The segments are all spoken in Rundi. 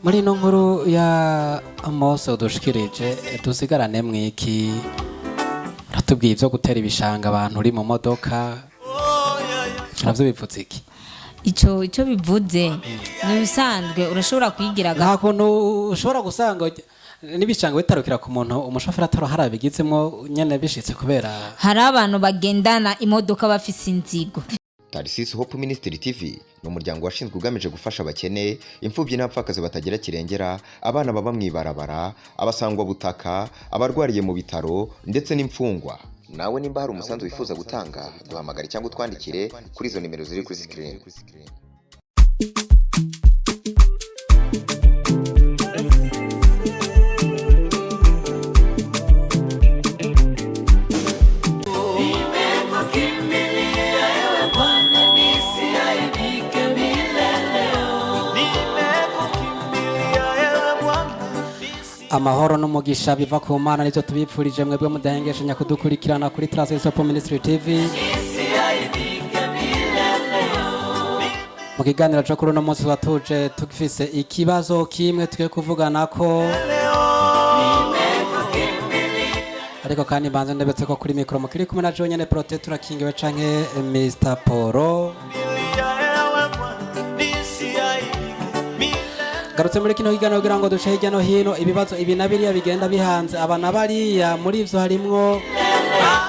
muri ino nkuru ya Mose udushikirije dusigarane mwiki ratubwiye ivyo gutera ibishanga abantu uri mu modoka navyo bivutse iki icyo bivuze ni bisanzwe urashobora kwigira nta kuntu ushobora gusanga n'ibishanga bitarukira ku muntu umushoferi atarohara bigizemo nyene bishitse kubera hari abantu bagendana imodoka bafise inzigo. Tarisisi Hope Ministry TV ni umuryango washinzwe ugamije gufasha abakene, imfubyi n'abapfakazi batagira kirengera, abana baba mwibarabara, abasangwa butaka, abarwariye mu bitaro ndetse n'imfungwa. Nawe nimba hari umusanzu wifuza gutanga, duhamagare cyangwa utwandikire kuri izo nimero ziri kuri screen. amahoro n'umugisha biva ku Mana nizo tubipfurije mwebwe mudahengeshanya kudukurikirana kuri Tarisisi Hope Ministry TV. Mu kiganiro cyo kuri uno munsi watuje tugifise ikibazo kimwe tugiye kuvugana ko, ariko kandi mbanze ndebetse ko kuri mikoro mukiri kumwe na Jonyene Prote turakingiwe canke Mr. Poro. Garutse muri kino kiganiro kugira ngo duce hirya no hino ibibazo ibi na biriya bigenda bihanze abana bariya. Muri ivyo harimwo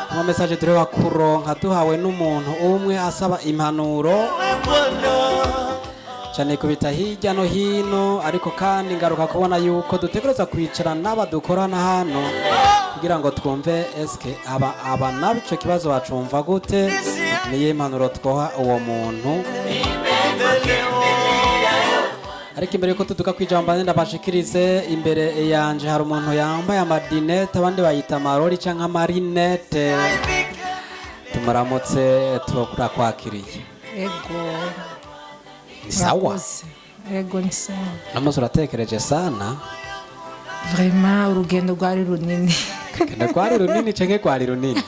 ama message turewa kuronka duhawe n'umuntu umwe asaba impanuro cyane kubita hirya no hino, ariko kandi ngaruka kubona yuko dutegereza kwicara n'abadukorana hano kugira ngo twumve eske aba nabico kibazo bacumva gute, niye impanuro twoha uwo muntu. Ariko imbere ko tuduka kwijamba ndabashikirize, imbere yanje hari umuntu yambaye amadinete abandi bayita marori canka marinete. Tumuramutse turokura kwakiriye. Ego. Ni sawa? Ego ni sawa. Namaze uratekereje sana? Vraiment urugendo rwari runini. Kenda kwari runini canke kwari runini?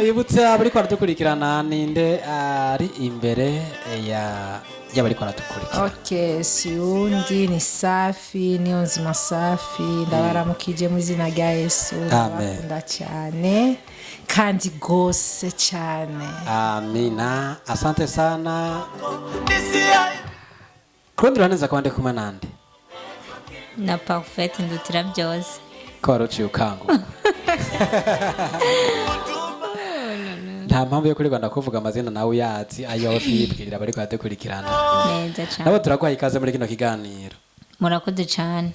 Ibutse abari kwa dukurikirana ninde ari imbere y'abari kwa dukurikirana. Okay, siundi ni Safi, ni Nzima Safi, ndabaramukije mu izina rya Yesu. Amen. Ndakunda cyane kandi gose cyane. Amina. Asante sana. Kundi raneza kwande kumwe nande? Na Parfait ndutira byose. Ko waruciye ukango. Nta mpamvu yo kuri Rwanda kuvuga amazina nawe uyazi ayo twibwirira bari kwadukurikirana. Neza cyane. Nabo turakwaye ikaze muri kino kiganiro. Murakoze cyane.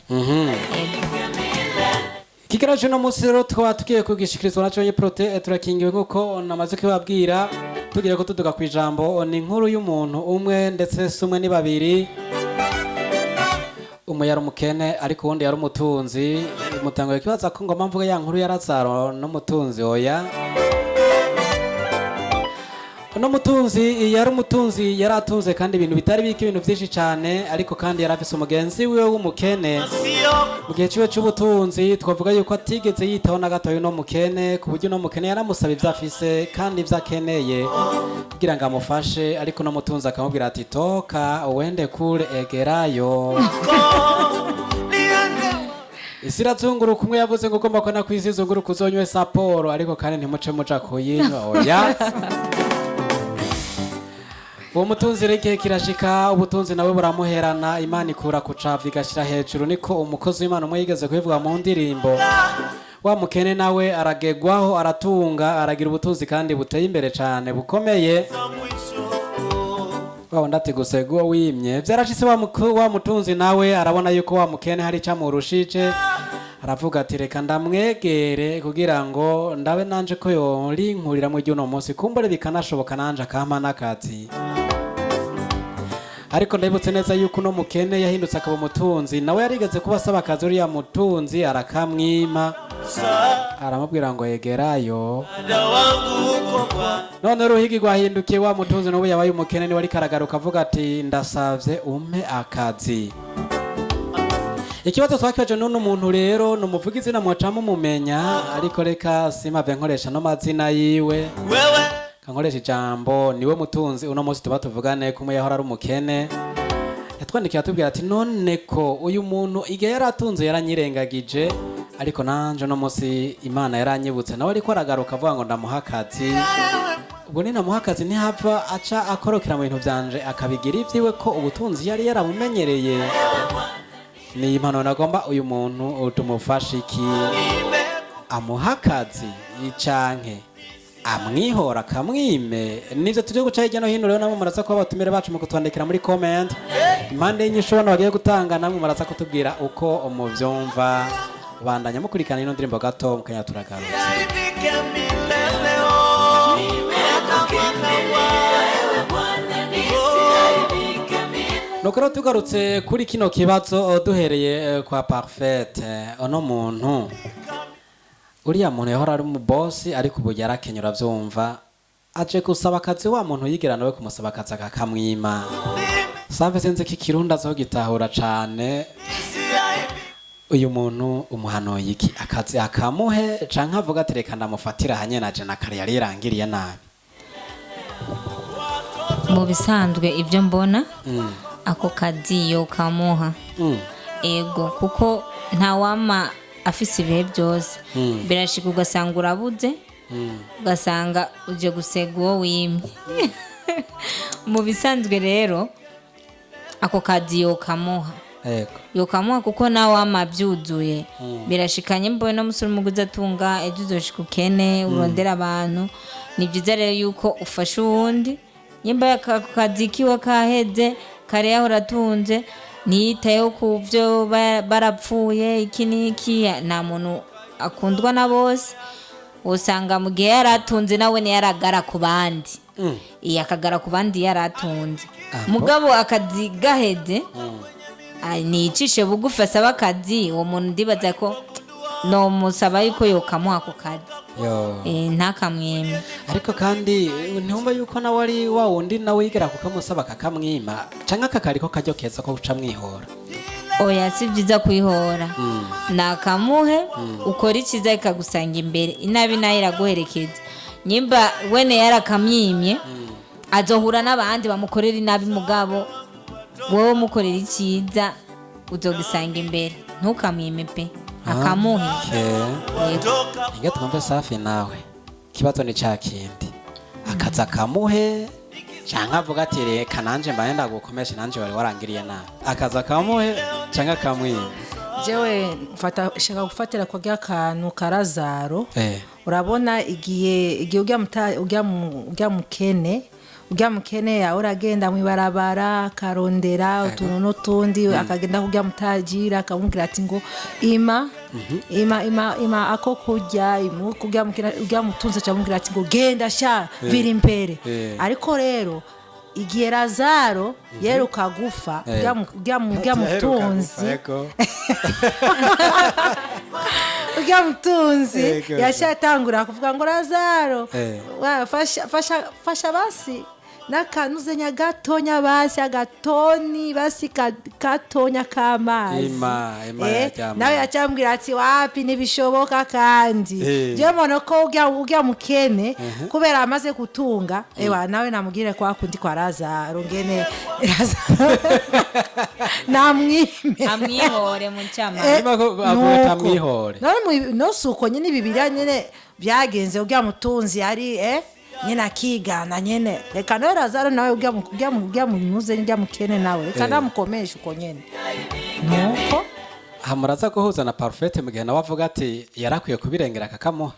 Kikira cyo no munsi rero twatukiye kugishikirizwa na Jonyene Prote turakingiwe nkuko namaze kubabwira, tugira ko tuduga kwijambo ni inkuru y'umuntu umwe ndetse sumwe ni babiri. Umwe yari umukene ariko uwundi yari umutunzi. Mutango kibaza ko ngoma mvuga ya nkuru yarazaro no mutunzi oya. Uno mutunzi yari atunze kandi ibintu bitari biki ibintu byinshi cyane, ariko kandi yari afise umugenzi wiwe w'umukene. Mu gihe ciwe c'ubutunzi twavuga yuko atigeze yitaho na gatoyo no mukene, ku buryo no mukene yaramusaba ivyo afise kandi ivyo akeneye kugira ngo amufashe, ariko no mutunzi akamubwira ati toka uwende kure egerayo. Isi irazunguruka, umwe yavuze ngo ugomba kona kw'isi izunguruka uzonywe Sapporo, ariko kandi ntimuce muja kuyinywa oya. Uwo mutunzi reke kirashika ubutunzi nawe buramuherana, Imana ikura kucava igashira hejuru, niko umukozi w'Imana umwe yigeze kubivuga mu ndirimbo. Wa mukene nawe aragegwaho aratunga aragira ubutunzi kandi buteye imbere cyane bukomeye. Wa ndati gusego wimye byarashitse wa mutunzi nawe arabona yuko wa mukene hari camurushije, aravuga ati reka ndamwegere kugira ngo ndabe nanje ko yori nkurira mu gihe no munsi kumbure bikanashoboka nanje akampa n'akazi. Ariko ndabutse neza yuko no mukene yahindutse akaba umutunzi, nawe yarigeze kuba asaba akazi uriya mutunzi arakamwima, aramubwira ngo yegerayo. None ruhigi rwahindukiye wa mutunzi n'ubu yabaye umukene, ni wari karagaruka avuga ati ndasavye umpe akazi. Ikibazo twakibaje none umuntu rero numuvuga izina mwacamu mumenya, ariko reka simave nkoresha no mazina yiwe. Kankoresha ijambo niwe mutunzi uno munsi tuba tuvugane kumwe yahora ari umukene. yatwandikiye atubwira ati none ko uyu muntu igihe yaratunze yaranyirengagije ariko nanje no munsi Imana yaranyibutse nawe ariko aragaruka avuga ngo ndamuha akazi ubwo ni namuha akazi ntihava aca akorokera mu bintu byanje akabigira ivyiwe ko ubutunzi yari yarabumenyereye ni impano nagomba uyu muntu tumufasha iki amuha akazi canke amwihora akamwime nivyo tuje guca hirya no hino rero namwe muraza kuba batumire bacu mu kutwandikira muri comment impande y'inyishu bano bagiye gutanga namwe muraza kutubwira uko muvyumva bandanya mukurikirana ino ndirimbo gato mukanya turagarutse Nokora tugarutse kuri kino kibazo duhereye kwa Parfait ono muntu uriya muntu yahora ari mu boss ariko ubu yarakenyura vyumva aje gusaba akazi wa muntu yigera nawe kumusaba akazi akakamwima save senze kikirunda zo gitahura cane uyu muntu umuhanoye iki akazi akamuhe canke avuga ati reka ndamufatira hanye naje na kare yari yarangiriye nabi mu bisanzwe ibyo mbona ako kazi yo kamuha ego kuko nta wama afise ibihe byose birashika ugasanga urabuze ugasanga uje gusega uwo wimye mu bisanzwe rero ako kazi yo kamuha yo kamuha kuko nawe wama byuzuye birashikanye mboye no musore umuguzi atunga ejo uzoshika ukene urondera abantu ni byiza rero yuko ufasha uwundi nyimba akazi kiwe kaheze kare yahora atunze niyitayeho ku byo barapfuye iki n'iki nta muntu akundwa na bose usanga mu gihe yaratunze nawe yaragara ku bandi akagara ku bandi yaratunze mugabo akazi gaheze nicishe bugufi asaba akazi uwo muntu ndibaza ko no musaba yuko yokamuha ku kazi ntakamwima ariko kandi ntumva yuko nawe ari wa wundi nawe yigera kukamusaba kakamwima canke akakari ko karyo keza ko uca mwihora oya si byiza kwihora nakamuhe ukora ikiza ikagusanga imbere inabi nayo iraguherekeza nyimba wene yarakamyimye azohura n'abandi bamukorera inabi mugabo wowe mukorera icyiza uzogisanga imbere ntukamwime pe akamuhe inge twumve Safi nawe kibazo ni ca kindi akaza akamuhe canke avuga ati reka nanje mbaye ndagukomesha nanje wari warangiriye nabi akaza akamuhe canke akamwima jewe shaka gufatira kwa akantu karazaro urabona igihe ujya mukene ya uragenda mwibarabara karondera utuntu n'utundi akagenda kujya mutajira akamubwira ati ngo ima ako kujya ujya mutunze cyamubwira ati ngo genda sha vira imbere ariko rero igihe Lazaro yeruka gufa ujya mutunzi yashatangura kuvuga ngo Lazaro fasha basi n'akanuzenya gatonya basi agatoni basi gatonya k'amazi nawe yacambwira ati wapi ntibishoboka kandi je mbona ko ujya mukene kubera amaze gutunga nawe namugire kwa kundi kwa Lazaro ngene amwihore mu cyama amwihore no suko nyine Bibiliya nyine byagenze ujya mutunzi ari nyine akigana nyine reka nawe Lazaro nawe ujya munuze ujya mukene nawe reka ndamukomesha uko nyine nuko hamuraza guhuza na Parfait mu gihe nawe avuga ati yarakwiye kubirengera akakamuha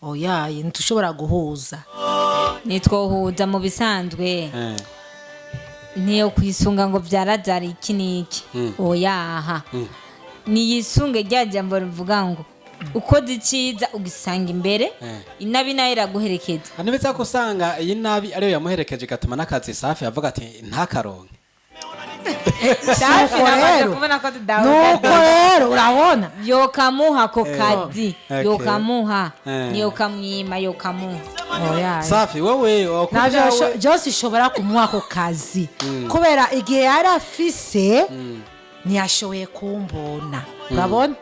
oya ntushobora guhuza nitwohuza mu bisanzwe niyo kwisunga ngo byarazara iki n'iki oyaha niyisunge rya jambo rivuga ngo uko diciza ugisanga imbere inabi nayo iraguherekeza anibeza kusanga iyi nabi ariyo yamuherekeje gatuma n'akazi Safi avuga ati ntakaronke Safi rero nuko rero urabona yokamuha ko kazi yokamuha niyo kamwima yokamuha Safi wowe navyo Jose ishobora kumuha ko kazi kubera igihe yari afise ntiyashoboye kumbona urabona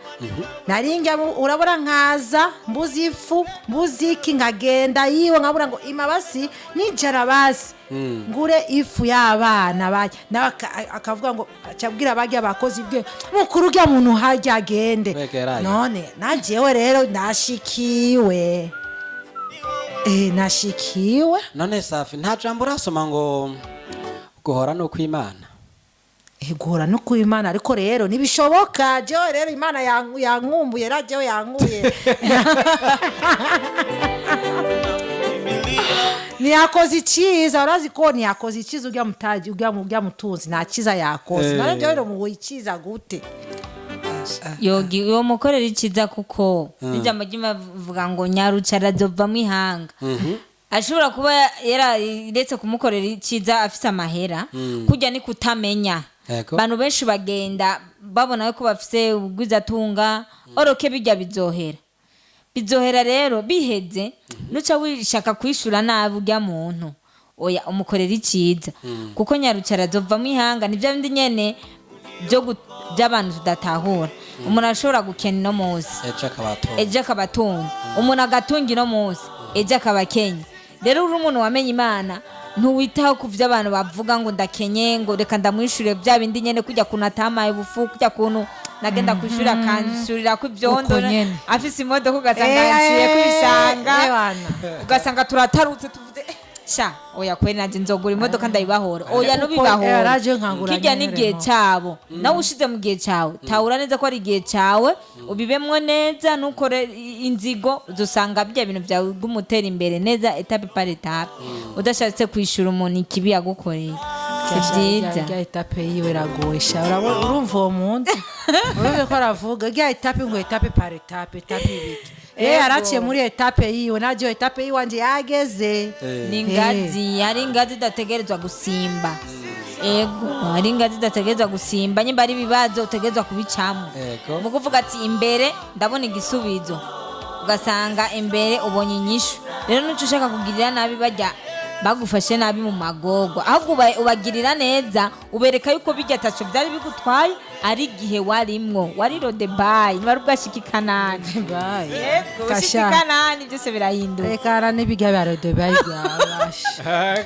narinjya urabona nkaza mbuzi ifu mbuzi iki nkagenda yiwe nkabura ngo imabasi nijara basi ngure ifu y'abana bajya nawe akavuga ngo acabwira abajya abakozi bwe mukuru ujya muntu hajya agende none najewe rero nashikiwe nashikiwe. None Safi nta jambo urasoma ngo guhora no kw'Imana? Guhora no kw'Imana ariko rero nibishoboka jewe rero Imana yankumbuye rajewe yankuye niyakoze iciza urazi ko niyakoze iciza ujya mutaji ujya mutunzi nta ciza yakoze none jewe mu iciza gute yogi uwo mukorera iciza kuko n'ijambo ry'Imana ngo nyarucara zova mu ihanga ashobora kuba yararetse kumukorera iciza afise amahera kujya ni kutamenya bantu benshi bagenda babona ko bafise ubwizatunga oroke bijya bizohera rero biheze nuca wishaka kwishura nabi ujya muntu oya umukorera iciza kuko nyarucara zova mu ihanga nivyo bindi nyene by'abantu tudatahura umuntu ashobora gukena no munsi ejo akabatunga umuntu agatunga no munsi ejo akabakenya rero uri umuntu wamenye Imana ntuwitaho ku vy'abantu bavuga ngo ndakenye ngo reka ndamwishure bya bindi nyene kujya kunatamaye bufu kujya kuntu nagenda kwishura kanshurira ku byondo afise imodoka ugasanga nshiye kwishanga ugasanga turatarutse tuvuze sha oya kweri nanje nzogura imodoka ndayibahora oya no bibahora kijya n'igihe cyabo nawe ushize mu gihe cyawe tawura neza ko ari igihe cyawe ubibemwo neza nukore inzigo uzosanga bya bintu byawe gumutera imbere neza etape par etape udashatse kwishura umuntu ikibi yagukoreye sibyiza ya etape yiwe ragoyesha urumva uwo muntu urumva ko aravuga ya etape ngo etape par etape ibiki araciye muri etape yiwe naje etape yiwanje yageze ni ngazi hari ingazi idategerezwa gusimba ego hari ingazi idategerezwa gusimba nyimba ari ibibazo utegerezwa kubicamo mu kuvuga ati imbere ndabona igisubizo ugasanga imbere ubonye inyishu rero nuco ushaka kugirira nabi bajya bagufashe nabi mu magorwa ahubwo ubagirira neza ubereka yuko bijya tacho byari bigutwaye ari igihe warimwo wari Rodebayi niba rubwashiki Kanani yego ushiki Kanani byose birahinduka reka n'ibiga bya Rodebayi byabasha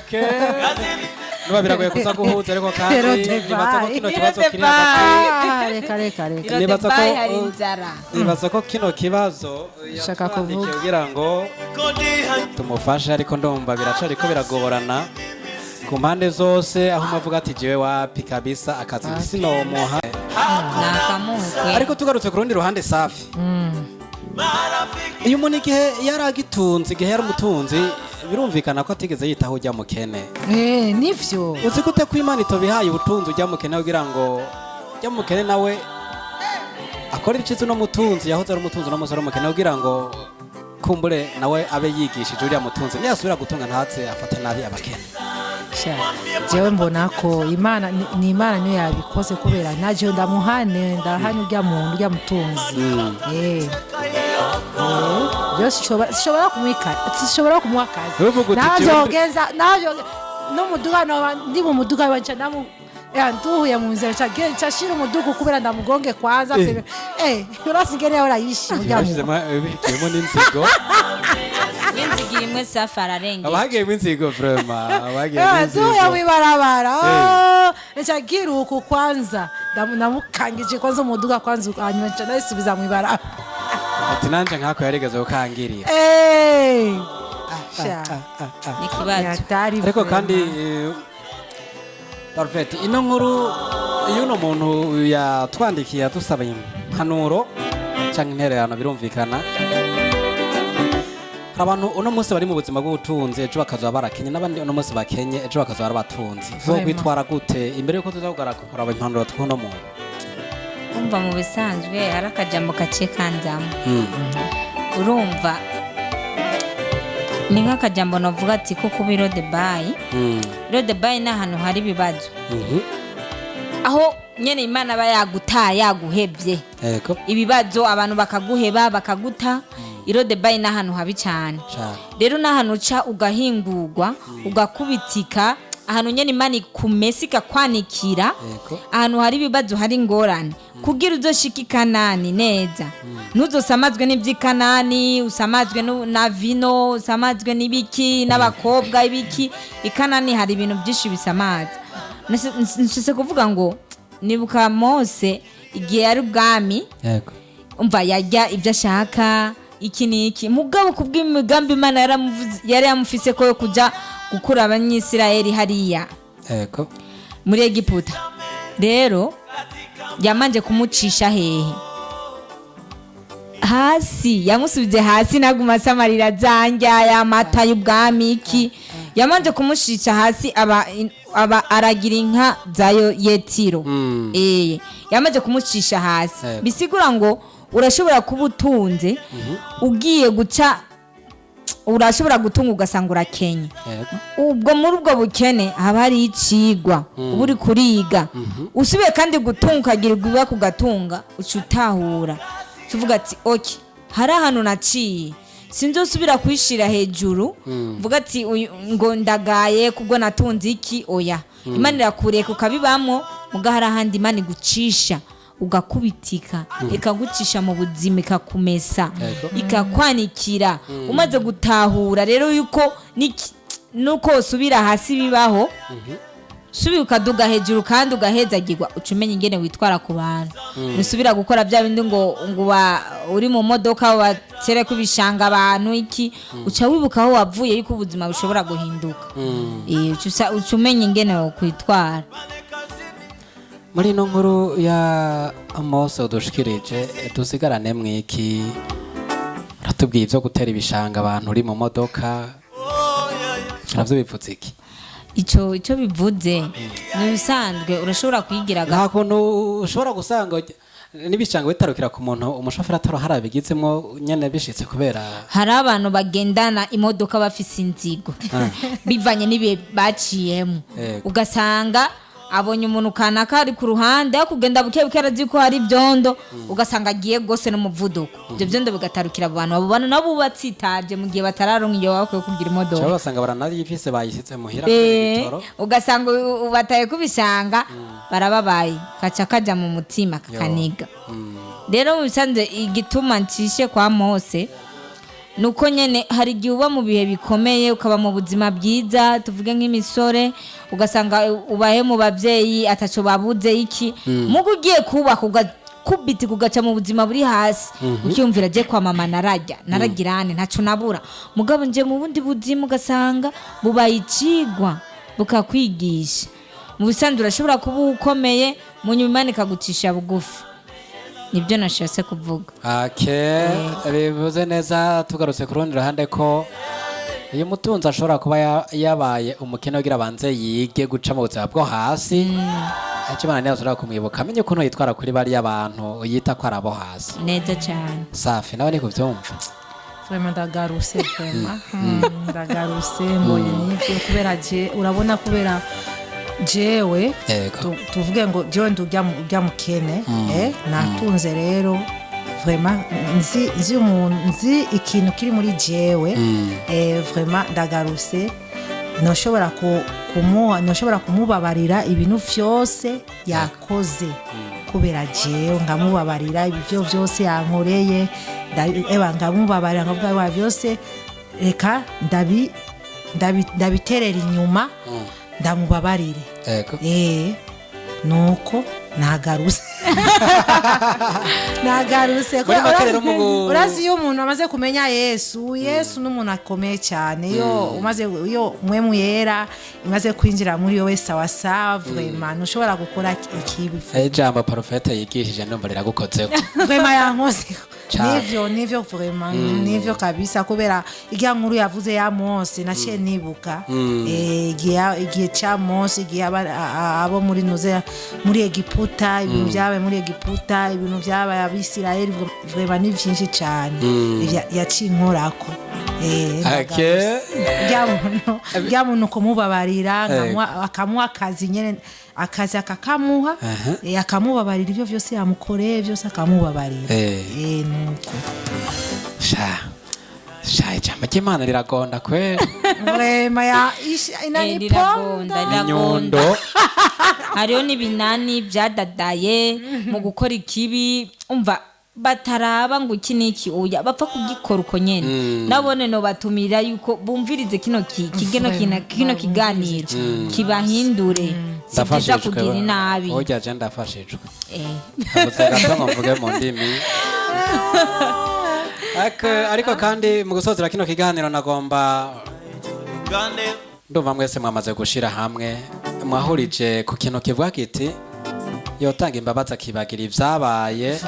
niba biragoye kuza guhuza ariko kandi nibaza ko kino kibazo kiri hagati nibaza ko kino kibazo shaka kuvuga kugira ngo tumufashe ariko ndumva biracari ko biragorana ku mpande zose aho umavuga ati jewe wapi kabisa akazi sinomuha ariko tugarutse ku rundi ruhande Safi iyo umuntu igihe yaragitunze igihe yari umutunzi birumvikana ko atigeze yitaho ujya mukene nivyo uzi gute ko Imana itobihaye ubutunzi ujya mukene kugira ngo ujya mukene nawe akora icizo no mutunzi yahoze ari umutunzi no musore mukene kugira ngo kumbure nawe abe yigishije uriya mutunzi niyasubira gutunga ntatse afata nabi abakene jewe mbona ko Imana ni Imana niyo yabikoze kubera naje ndamuhane ndahanye ujya muntu ujya mutunzi sishobora kumuha akazi naje no mudugano ndi mu muduga wanje namu nduhuye mu nzira nshashira umudugu kubera ndamugonge kwanza urasigere yawe rayishi bihitiyemo n'inzigo inzigira imwe Safi ararengeye abahagiyemo inzigo vraiment abahagiyemo inzigo nduhuye wibarabara nshagira uku kwanza namukangije kwanza umuduga kwanza hanyuma nca nasubiza mu ibarabara ati nanje nkako yarigeze gukangirira ni kibazo ariko kandi Parfait ino nkuru yuno muntu yatwandikiye adusaba impanuro cyangwa intererano birumvikana abantu uno munsi bari mu buzima bw'ubutunzi ejo bakazoba barakenye n'abandi uno munsi bakenye ejo bakazoba barabatunzi zo kwitwara gute imbere yuko tuzagara kuraba impanuro twuno muntu umva mu bisanzwe hari akajambo kaciye kanzamo urumva ni nk'akajambo navuga ati ko kuba Rodebayi ni ahantu hari ibibazo aho nyene Imana aba yagutaye yaguhebye ibibazo abantu bakaguheba bakaguta Rodebayi n'ahantu habi cyane rero n'ahantu uca ugahingurwa ugakubitika ahantu nyene imana ikumesa ikakwanikira ahantu hari ibibazo hari ingorane kugira uzoshika ikanani neza ntuzosamazwe n'ivy'ikanani usamazwe na vino usamazwe n'ibiki n'abakobwa ibiki ikanani hari ibintu byinshi bisamaza nshise kuvuga ngo nibuka Mose igihe yari ubwami umva yarya ibyo ashaka iki niki mugabo kubw'imigambi imana yari yamufise ko yo kuja gukura abanyisirayeli hariya muri Egiputa rero yamanje kumucisha hehe hasi yamusubize hasi naguma samarira zanja ya mata y'ubwami iki yamanje kumushisha hasi aba aragira inka zayo Yetiro yamanje kumucisha hasi bisigura ngo urashobora kuba utunze ugiye guca urashobora gutunga ugasanga urakenye ubwo muri ubwo bukene haba hari icigwa uba uri kuriga usubiye kandi gutunga ukagirirwa ibiba kugatunga uca utahura tuvuga ati oke hari ahantu naciye sinzosubira kwishira hejuru mvuga ati ngo ndagaye kubwo natunze iki oya imana irakureka ukabibamo mugahara ahandi imana igucisha ugakubitika ikagucisha mu buzima ikakumesa ikakwanikira umaze gutahura rero yuko nuko usubira hasi bibaho subi ukaduga hejuru kandi ugahezagirwa ucumenya ingene witwara ku bantu nusubira gukora bya bindi ngo uri mu modoka watere kubishanga abantu iki uca wibuka aho wavuye yuko ubuzima bushobora guhinduka ucumenya ingene wo kwitwara. Muri ino nkuru ya Mose udushikirije dusigarane mwiki ratubwiye ivyo gutera ibishanga abantu uri mu modoka navyo bipfutse iki ico bivuze nibisanzwe urashobora kwigiraga nta kuntu ushobora gusanga n'ibishanga bitarukira ku muntu umushoferi atarohara bigizemo nyene bishitse kubera hari abantu bagendana imodoka bafise inzigo bivanye n'ibihe baciyemo ugasanga abonye umuntu kanaka ari ku ruhande akugenda buke buke arazi ko hari byondo ugasanga agiye gose n'umuvuduko ibyo byondo bigatarukira abantu abo bantu nabo batsitaje mu gihe batararonka iyo bakwiye kugira imodoka cyangwa basanga baranayifise bayisitse muhira bitoro ugasanga ubataye kubishanga barababaye kaca kaja mu mutima kakaniga rero bisanze igituma ncishe kwa Mose nuko nyene hari gihe uba mu bihe bikomeye ukaba mu buzima bwiza tuvuge nk'imisore ugasanga ubahe mu bavyeyi ataco babuze iki mugo ugiye kubaka kubiti kugaca mu buzima buri hasi ucyumvira je kwa mama naragirane ntaco nabura mugabo nje mu bundi buzima ugasanga bubayicigwa bukakwigisha mu bisanzwe urashobora kuba ukomeye mu nyuma Imana ikagucisha bugufi nibyo nashatse kuvuga. Bivuze neza tugarutse ku rundi ruhande ko iyo mutunzi ashobora kuba yabaye umukene kugira abanze yige guca mu buzima bwo hasi akimana niyo ashobora kumwibuka amenye ukuntu yitwara kuri bari y'abantu yita ko arabo hasi neza cyane safi nawe niko byumva vraiment ndagaruse vraiment ndagaruse mbonye n'ibyo kubera je urabona kubera jewe tuvuge ngo jewe ndujya mukene natunze rero vraiment nzi ikintu kiri muri jewe vraiment ndagaruse noshobora kumubabarira ibintu vyose yakoze kubera jewe ngamubabarira ibyo byose yankoreye ngamubabarira ngavuga byose reka ndabiterera inyuma ndamubabarire nuko nagaruse urazi iyo umuntu amaze kumenya Yesu n'umuntu akomeye cyane iyo mwemu yera imaze kwinjira muri yo wese sawa vraiment ntushobora gukora ikibi ijambo profete yigishije ndumva riragukozeho vraiment yankoze nivyo vraiment nivyo kabisa kubera igihe nkuru yavuze ya Mose naciye nibuka igihe cya Mose igihe abo muri nuze muri Egiputa ibintu byabaye muri Egiputa ibintu byabaye Abisirayeli vraiment ni byinshi cyane yacinkorako bya muntu kumubabarira akamuha akazi nyene akazi akakamuha akamubabarira ibyo byose yamukoreye byose akamubabarira nuko shaye ijambo ry'Imana riragonda kweli vrema ya inaniponda inyundo hariho n'ibinani byadadaye mu gukora ikibi umva bataraba ngo iki niki oya bapfa kugikora uko nyene nabone no batumira yuko bumvirize kino kiganiro kibahindure sibyiza kugira inabi oya je ndafashijwe abuze ngo mvuge mu ndimi ariko kandi mu gusozera kino kiganiro nagomba ndumva mwese mwamaze gushira hamwe mwahurije ku kintu kivuga kiti yotanga imbabazi akibagira ivyabaye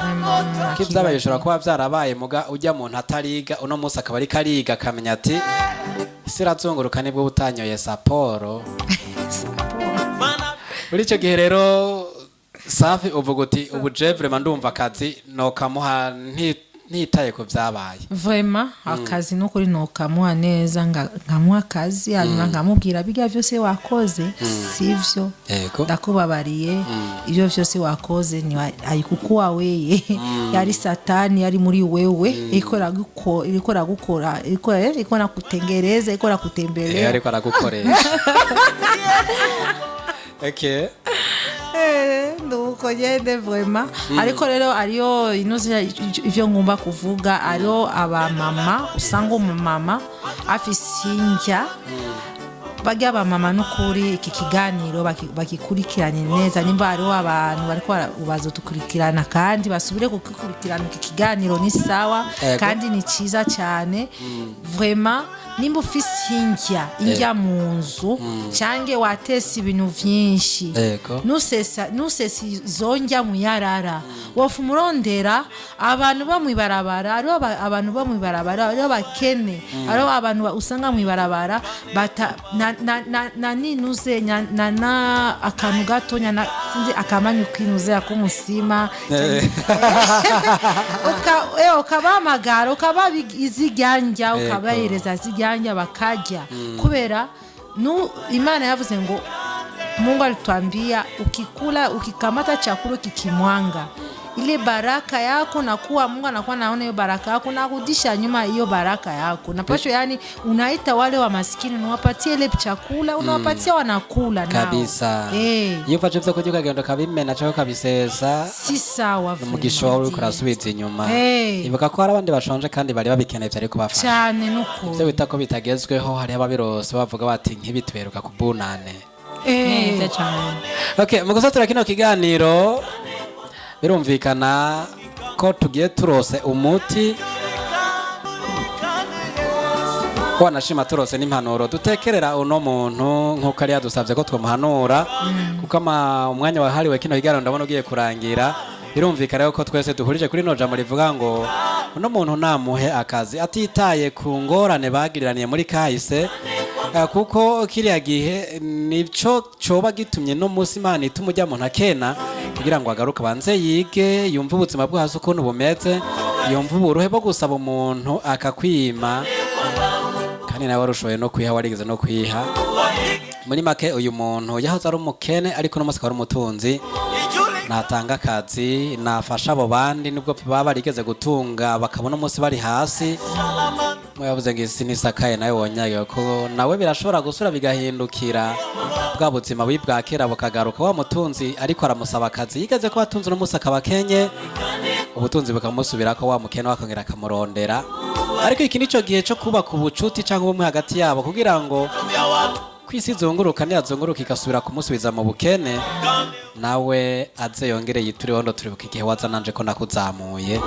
ko ivyabaye bishobora kuba vyarabaye muga ujya muntu atariga uno munsi akaba ari kariga akamenya ati isi irazunguruka nibwo butanyoye saporo muri icyo gihe rero Safi uvuga uti ubu je vraiment ndumva akazi nokamuha ntitaye ku vyabaye vraiment akazi nukuri nokamuha neza nkamuha akazi hanyuma nkamubwira biga vyose wakoze sivyo ndakubabariye ivyo vyose wakoze ni ayikukuwa weye yari satani yari muri wewe ikora gukora ikora kutengereza ikora kutembelea ariko aragukoresha okay nuko nyene vraiment ariko rero ariyo inoze ivyo ngomba kuvuga ariyo abamama usanga umumama afisinja bajya abamama n'ukuri iki kiganiro bakikurikiranye neza nimba ariho abantu bariko bazodukurikirana kandi basubire kukikurikirana iki kiganiro ni sawa kandi ni ciza cyane vraiment nimba ufise injya mu nzu cange watesa ibintu vyinshi nusesa zonjya mu yarara wofu murondera abantu bamwibarabara ariho abantu bamwibarabara ariho bakene ariho abantu usanga mwibarabara na ninuze na akantu gatonya sinzi akamanyu kinuze akumusima ukabamagara ukabiziganja ukabahereza ziganja bakajya kubera Imana yavuze ngo Mungu alituambia ukikamata chakula kikimwanga ile baraka yako na kuwa Mungu anakuwa naona hiyo baraka yako na kurudisha nyuma hiyo baraka yako na pasho yani unaita wale wa maskini unawapatia ile chakula unawapatia wanakula nao kabisa iyo faje byo kujya kagendo kabimena cyo kabisesa si sawa umugisho wawe kurasubiza inyuma ibuka ko hari abandi bashonje kandi bari babikeneye byari kubafasha cyane nuko byo bitako bitagezweho hari ababirose bavuga bati nk'ibitweruka kubunane okay mu gusatira kino kiganiro birumvikana ko tugiye turose umuti wanashima turose n'impanuro dutekerera uno muntu nkuko ari yadusabye ko twamuhanura kuko umwanya wahariwe kino kiganiro ndabona ugiye kurangira birumvikana ko twese duhurije kuri no jambo rivuga ngo uno muntu namuhe akazi atitaye ku ngorane bagiriraniye muri kahise kuko kiriya gihe nico coba gitumye no musi Imana itumujya muntu akena kugira ngo agaruke banze yige yumva ubuzima bwo hasi ukuntu bumeze yumva uburuhe bwo gusaba umuntu akakwima kandi nawe warushoye no kwiha warigeze no kwiha muri make uyu muntu yahoze ari umukene ariko no musika ari umutunzi natanga akazi nafasha abo bandi nibwo baba barigeze gutunga bakabona umunsi bari hasi muyavuze ngo isi nisakaye nawe wonyaye ko nawe birashobora gusura bigahindukira bwa buzima bwakera bukagaruka wa mutunzi ariko aramusaba akazi yigeze ko batunze no musa kabakenye ubutunzi bukamusubira ko wa mukene wakongera akamurondera ariko iki nico gihe cyo kubaka ubucuti cyangwa ubumwe hagati yabo kugira ngo kwisi zunguruka ntiyazunguruka igasubira kumusubiza mu bukene nawe aze yongere yituriho ndo turibuka igihe wazananje ko nakuzamuye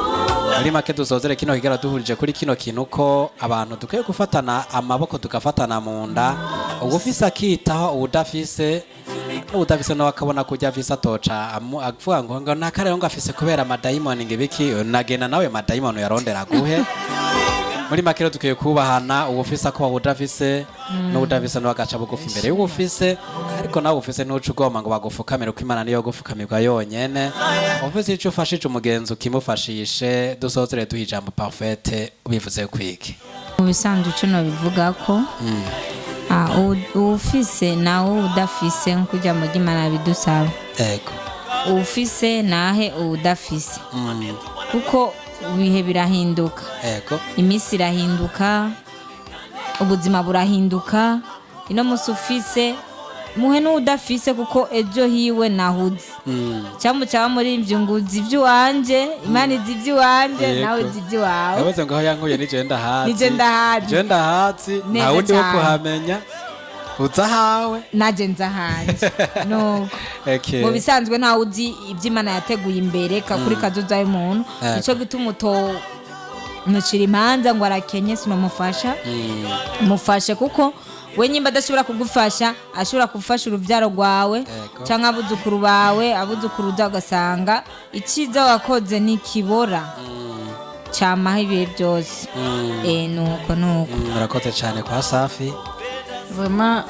muri make dusozere kino kigera duhurije kuri kino kintu ko abantu dukwiye gufatana amaboko tugafatana mu nda ugufise akitaho ubudafise n'ubudafise no akabona kujya afise atoca avuga ngo nakare ngo afise kubera amadayimoni ngibiki nagena nawe madayimoni yarondera guhe muri makero dukwiye kubahana ubufise ko ubudafise n'ubudafise no agaca bugufi imbere y'ubufise ariko nawe ubufise n'ucu ugomba ngo bagufukamire uko Imana niyo gufukamirwa yonyene ubufise ico ufashije umugenzi ukimufashishe dusozere duha ijambo parfaite ubivuze kwiki mu bisanzwe ico no bivuga ko ufise nawe udafise nk'ujya mu Imana bidusaba yego ufise nahe udafise kuko ibihe birahinduka ego iminsi irahinduka ubuzima burahinduka ino musi ufise muhe n'udafise kuko ejo hiwe nahuze cyangwa cyaba muri ibyo ngo uzi iby'iwanje imana izi iby'iwanje Yego. nawe uzi iby'iwawe yavuze ngo aho yankuye nije ndahazi Nije ndahazi. Je ndahazi Neza nta wundi wo cyane. kuhamenya uza hawe naje nza hanze nuko okay. mu bisanzwe ntawe uzi iby'imana yateguye imbere kuri kazoza y'umuntu Yego. nicyo gituma mucira imanza ngo arakenye sinamufasha mufashe kuko we nyimba adashobora kugufasha ashobora gufasha urubyaro rwawe Yego. cyangwa abuzukuru bawe abuzukuru uza ugasanga icyiza wakoze nikibora cyamaho ibihe byose nuko murakoze cyane kwa Safi vraiment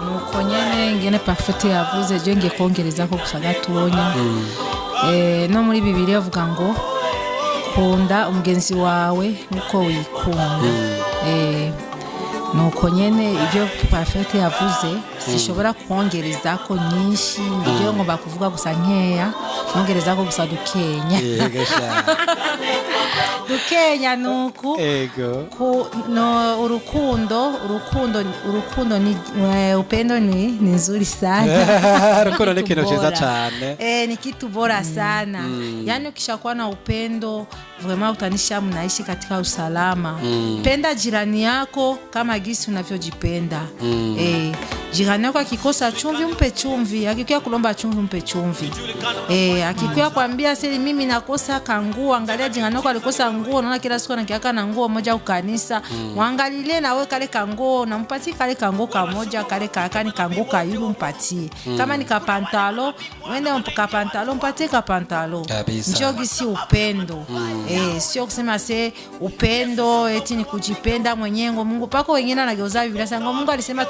nuko nyene ngene parfait yavuze je ngiye kongereza ko gusa gatonya no muri Bibiliya avuga ngo kunda umugenzi wawe nuko wikunda nuko nyene ibyo parfait yavuze sishobora kongereza ko nyinshi nibyo ngomba kuvuga gusa nkeya kongereza ko gusa dukenya yego sha dukenya nuko ego no urukundo ni upendo ni nzuri sana rukundo ni ikintu cyiza cyane ni kitu bora sana yani ukishakuwa na upendo vraiment utanisha mnaishi katika usalama penda jirani yako kama gisi unavyojipenda jirani yako akikosa chumvi mpe chumvi akikuya kulomba chumvi mpe chumvi akikuya kwambia seli mimi nakosa kanguo angalia jirani yako alikosa nguo naona kila siku anakiaka na nguo moja ukanisa muangalie na wewe kale kanguo nampatie kale kanguo kamoja kale kakani kanguo kayulu mpatie kama ni kapantalo wende kapantalo mpatie kapantalo njoo gisi upendo sio kusema se upendo eti ni kujipenda mwenyewe Mungu pako wengine anageuza Biblia sanga Mungu alisema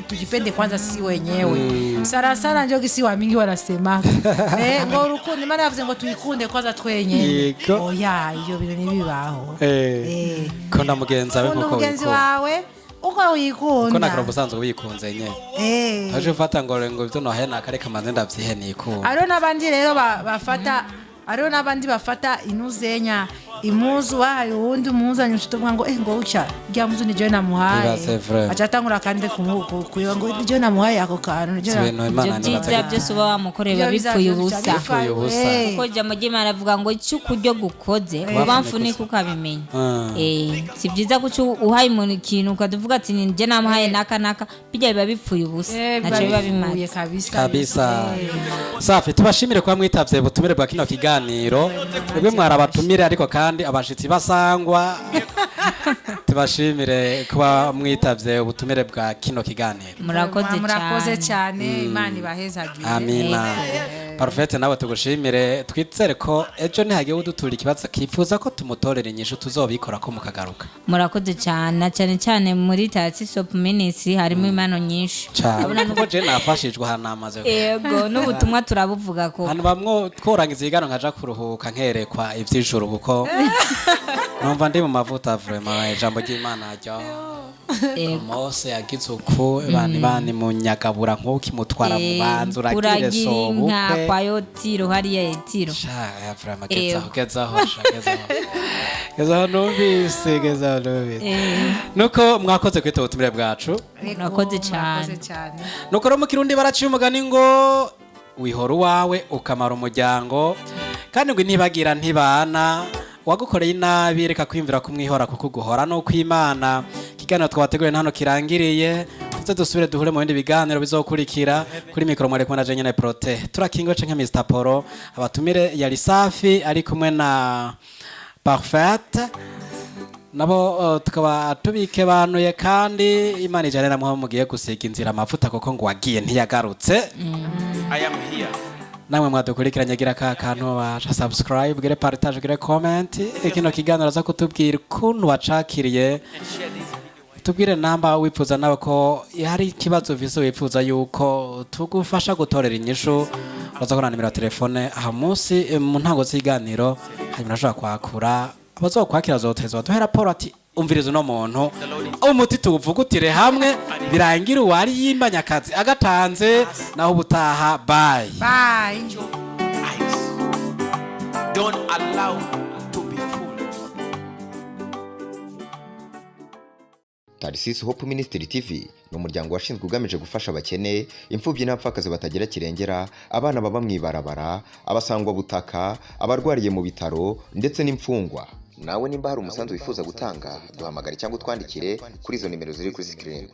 tujipende kwanza sisi wenyewe sana njoo gisi wa mingi wanasema ngo urukundo maana yavuze ngo tuikunde kwanza twenyewe oya hiyo bino nibibaho kunda mugenzi wawe kuko mugenzi wawe uko wikunda uko nakora busanzwe wikunze nyene aje ufata ngo ibyo nohe nakareka manze ndavyihe nikunda aro nabandi rero bafata ariho n'abandi bafata inuzenya imuzu wayo wundi umuzanye ushitubwa ngo ngo uca rya muzu ni je namuhaye acatangura kandi kuyo ngo je namuhaye ako kantu je byiza byose uba wamukorera bipfuye ubusa kuko jambo ry'Imana avuga ngo icyo kuryo gukoze ubamfunika ukabimenya si byiza guca uhaye umuntu ikintu ukavuga ati ni je namuhaye naka bijya biba bipfuye ubusa naco biba bimaze kabisa Safi tubashimire kwa mwitavye butumire bwa kino kiganiro ubwe mwarabatumire ariko kandi abashitsi basangwa tubashimire kuba mwitavye ubutumire bwa kino kiganiro murakoze cyane Imana ibahezagiye amina parfait nawe tugushimire twitsere ko ejo ntihagiye udutura ikibazo kifuza ko tumutorera inyishu tuzobikora ko mukagaruka murakoze cyane muri Tati Shop Ministry harimo impano nyinshi cyane nuko je nafashijwe hanamaze yego n'ubutumwa turabuvuga ko hano bamwe tworangiza igano nkaja kuruhuka nkerekwa ivy'ijuru kuko numva ndi mu mavuta vraiment ijambo ry'Imana ryo Mose yagize uko bani mu nyagabura nk'uko imutwara mu banzu uragire sobu nka kwa Yotiro hariya Yetiro ya vraiment gezaho numvise nuko mwakoze kwita ubutumire bwacu mwakoze cyane nuko ro mu Kirundi baraciye umugani ngo wihora uwawe ukamara umuryango kandi ngo ntibagira ntibana wagukoreye inabi reka kwimvira kumwihora kuko guhora no kwimana kiganiro twabateguye hano kirangiriye tuze dusubire duhure mu bindi biganiro bizokurikira kuri mikoro mwere kumwe na Jenyine Prote turakingo cenke Mr Poro abatumire yari Safi ari kumwe na Parfait nabo tukaba tubike banuye kandi Imana ijanera muho mugiye gusiga inzira amavuta kuko ngo wagiye ntiyagarutse I am here namwe mwadukurikiranye gira kantu washa subscribe gire partage gire comment ikino kiganiro za kutubwira kuntu wacakiriye tubwire namba wifuza nawe ko hari ikibazo vise wifuza yuko tugufasha gutorera inyishu bazakora nimero ya telefone aha munsi mu ntango z'iganiro hanyuma ashaka kwakura abazokwakira zotezwa duhera raporo ati umvirizo no muntu umuti tuvugutire hamwe birangira uwari yimbanya akazi agatanze naho ubutaha bye don't allow to Tarsis Hope Ministry TV ni umuryango washinzwe ugamije gufasha abakene, imfubyi n'abapfakazi batagira kirengera, abana baba mwibarabara, abasangwa butaka, abarwariye mu bitaro ndetse n'imfungwa. Nawe nimba hari umusanzu wifuza gutanga, duhamagare cyangwa utwandikire kuri izo nimero ziri kuri screen.